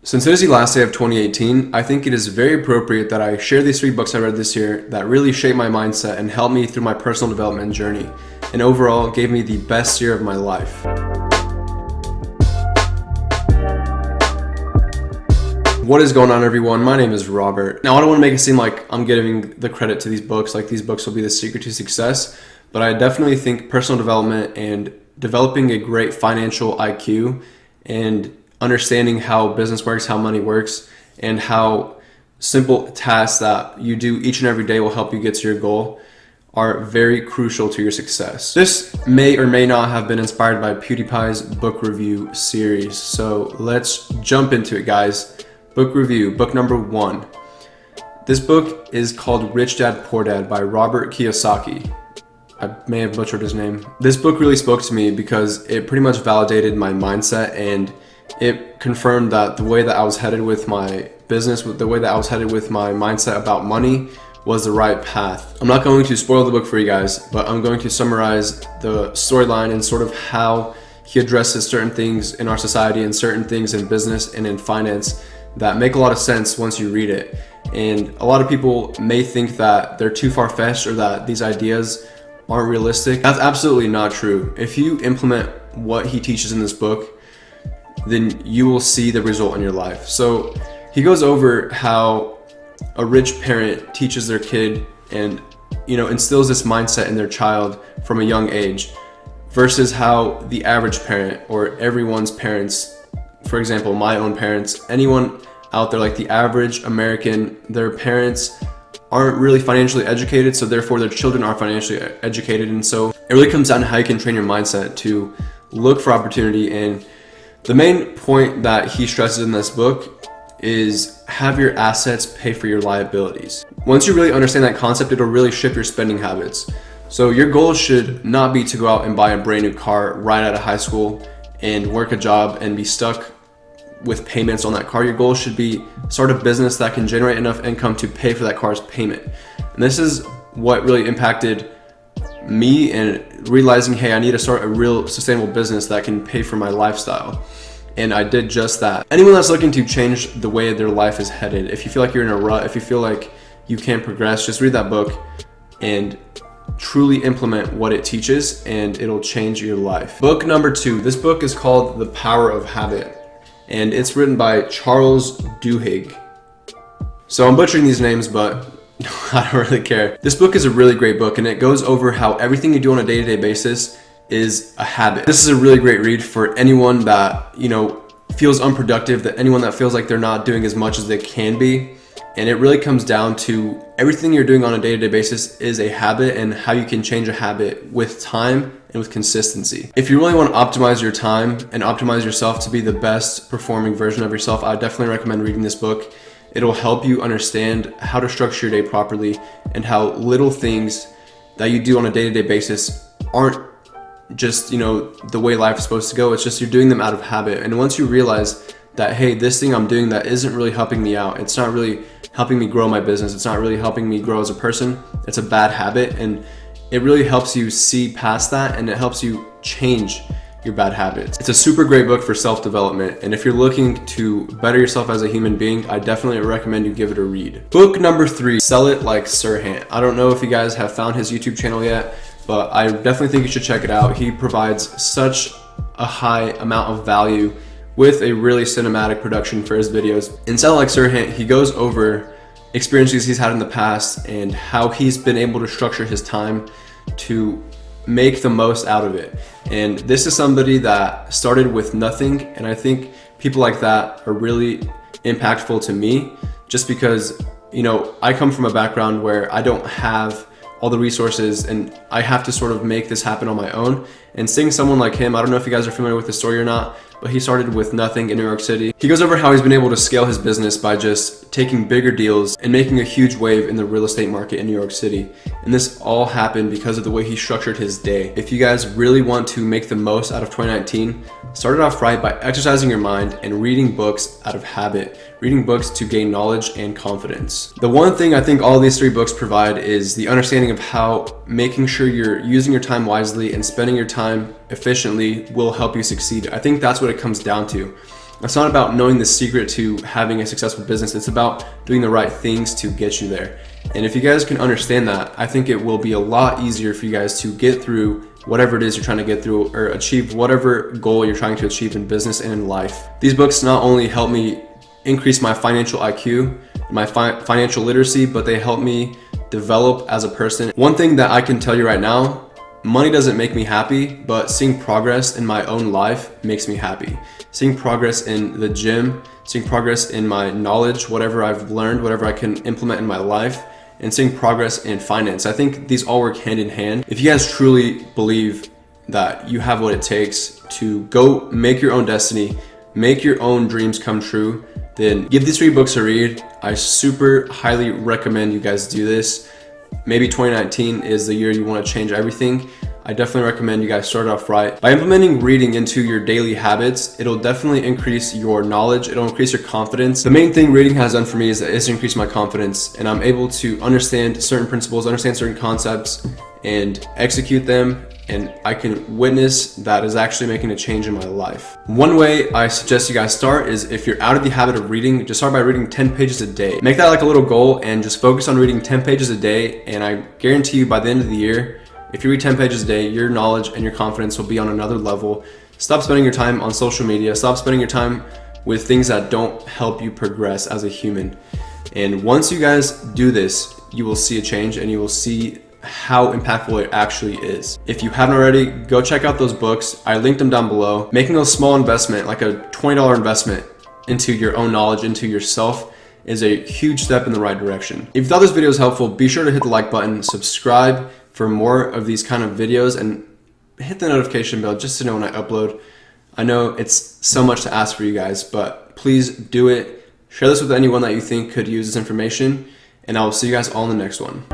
Since it is the last day of 2018, I think it is very appropriate that I share these 3 books I read this year that really shaped my mindset and helped me through my personal development journey, and overall gave me the best year of my life. What is going on, everyone? My name is Robert. Now, I don't want to make it seem like I'm giving the credit to these books, like these books will be the secret to success, but I definitely think personal development and developing a great financial IQ and understanding how business works, how money works, and how simple tasks that you do each and every day will help you get to your goal are very crucial to your success. This may or may not have been inspired by Pewdiepie's book review series. So let's jump into it, guys. Book review, book number 1. This book is called Rich Dad Poor Dad by Robert Kiyosaki. I may have butchered his name. This book really spoke to me because it pretty much validated my mindset, and it confirmed that the way that I was headed with my business, the way that I was headed with my mindset about money was the right path. I'm not going to spoil the book for you guys, but I'm going to summarize the storyline and sort of how he addresses certain things in our society and certain things in business and in finance that make a lot of sense once you read it. And a lot of people may think that they're too far-fetched or that these ideas aren't realistic. That's absolutely not true. If you implement what he teaches in this book, then you will see the result in your life. So he goes over how a rich parent teaches their kid and instills this mindset in their child from a young age, versus how the average parent or everyone's parents, for example, my own parents, anyone out there, like the average American, their parents aren't really financially educated, so therefore their children are financially educated. And so it really comes down to how you can train your mindset to look for opportunity. And the main point that he stresses in this book is have your assets pay for your liabilities. Once you really understand that concept, it'll really shift your spending habits. So your goal should not be to go out and buy a brand new car right out of high school and work a job and be stuck with payments on that car. Your goal should be start a business that can generate enough income to pay for that car's payment. And this is what really impacted me, and realizing, hey, I need to start a real sustainable business that can pay for my lifestyle. And I did just that. Anyone that's looking to change the way their life is headed, if you feel like you're in a rut, if you feel like you can't progress, just read that book and truly implement what it teaches, and it'll change your life. Book number 2. This book is called The Power of Habit, and it's written by Charles Duhigg. So I'm butchering these names, but I don't really care. This book is a really great book, and it goes over how everything you do on a day-to-day basis is a habit. This is a really great read for anyone that, feels unproductive, that anyone that feels like they're not doing as much as they can be. And it really comes down to everything you're doing on a day-to-day basis is a habit, and how you can change a habit with time and with consistency. If you really want to optimize your time and optimize yourself to be the best performing version of yourself, I definitely recommend reading this book. It'll help you understand how to structure your day properly, and how little things that you do on a day-to-day basis aren't just, the way life is supposed to go. It's just you're doing them out of habit. And once you realize that, hey, this thing I'm doing that isn't really helping me out, it's not really helping me grow my business, it's not really helping me grow as a person, it's a bad habit, and it really helps you see past that, and it helps you change your bad habits. It's a super great book for self-development, and if you're looking to better yourself as a human being, I definitely recommend you give it a read. Book number 3, Sell It Like Serhan. I don't know if you guys have found his YouTube channel yet, but I definitely think you should check it out. He provides such a high amount of value with a really cinematic production for his videos. In Sell It Like Serhan, he goes over experiences he's had in the past and how he's been able to structure his time to make the most out of it. And this is somebody that started with nothing, and I think people like that are really impactful to me, just because I come from a background where I don't have all the resources, and I have to sort of make this happen on my own. And seeing someone like him, I don't know if you guys are familiar with the story or not, but he started with nothing in New York City. He goes over how he's been able to scale his business by just taking bigger deals and making a huge wave in the real estate market in New York City. And this all happened because of the way he structured his day. If you guys really want to make the most out of 2019, start it off right by exercising your mind and reading books out of habit, reading books to gain knowledge and confidence. The one thing I think all these 3 books provide is the understanding of how making sure you're using your time wisely and spending your time efficiently will help you succeed. I think that's what it comes down to. It's not about knowing the secret to having a successful business. It's about doing the right things to get you there. And if you guys can understand that, I think it will be a lot easier for you guys to get through whatever it is you're trying to get through, or achieve whatever goal you're trying to achieve in business and in life. These books not only help me increase my financial IQ, my financial literacy, but they help me develop as a person. One thing that I can tell you right now, money doesn't make me happy, but seeing progress in my own life makes me happy. Seeing progress in the gym, seeing progress in my knowledge, whatever I've learned, whatever I can implement in my life, and seeing progress in finance. I think these all work hand in hand. If you guys truly believe that you have what it takes to go make your own destiny, make your own dreams come true, then give these 3 books a read. I super highly recommend you guys do this. Maybe 2019 is the year you want to change everything. I definitely recommend you guys start off right. By implementing reading into your daily habits, it'll definitely increase your knowledge. It'll increase your confidence. The main thing reading has done for me is that it's increased my confidence, and I'm able to understand certain principles, understand certain concepts, and execute them. And I can witness that is actually making a change in my life. One way I suggest you guys start is, if you're out of the habit of reading, just start by reading 10 pages a day. Make that like a little goal and just focus on reading 10 pages a day. And I guarantee you, by the end of the year, if you read 10 pages a day, your knowledge and your confidence will be on another level. Stop spending your time on social media. Stop spending your time with things that don't help you progress as a human. And once you guys do this, you will see a change, and you will see how impactful it actually is. If you haven't already, go check out those books. I linked them down below. Making a small investment, like a $20 investment into your own knowledge, into yourself, is a huge step in the right direction. If you thought this video was helpful, be sure to hit the like button, subscribe for more of these kind of videos, and hit the notification bell just to know when I upload. I know it's so much to ask for you guys, but please do it. Share this with anyone that you think could use this information, and I will see you guys all in the next one.